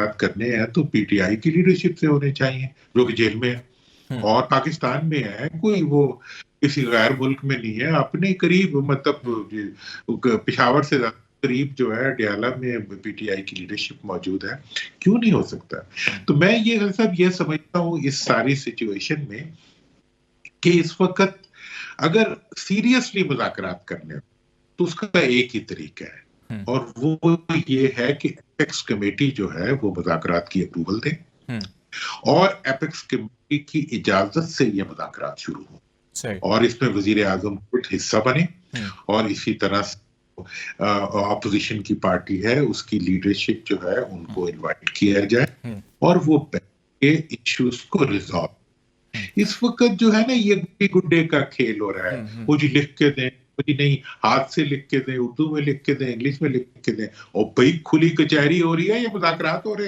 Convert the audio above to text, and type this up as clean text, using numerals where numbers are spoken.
مذاکرات کرنے ہیں تو پی ٹی آئی کی لیڈرشپ سے ہونے چاہیے جو کہ جیل میں ہے اور پاکستان میں ہے، کوئی وہ کسی غیر ملک میں نہیں ہے، اپنے قریب مطلب پشاور سے قریب جو ہے ڈیالہ میں پی ٹی آئی کی لیڈرشپ موجود ہے، کیوں نہیں ہو سکتا؟ تو میں یہ سمجھتا ہوں اس ساری سچویشن میں کہ اس وقت اگر سیریسلی مذاکرات کرنے ہو تو اس کا ایک ہی طریقہ ہے اور وہ یہ ہے کہ ایپیکس کمیٹی جو ہے وہ مذاکرات کی اپروول دے اور ایپیکس کمیٹی کی اجازت سے یہ مذاکرات شروع ہوں اور اس میں وزیر اعظم خود حصہ بنے اور اسی طرح اپوزیشن کی پارٹی ہے اس کی لیڈرشپ جو ہے ان کو انوائٹ کیا جائے اور وہ ایشوز کو ریزالو. اس وقت جو ہے نا یہ گڈے گڈے کا کھیل ہو رہا ہے، وہ جی لکھ کے دیں، وہ جی نہیں ہاتھ سے لکھ کے دیں، اردو میں لکھ کے دیں، انگلش میں لکھ کے دیں، اور بھائی کھلی کچہری ہو رہی ہے یا مذاکرات ہو رہے ہیں؟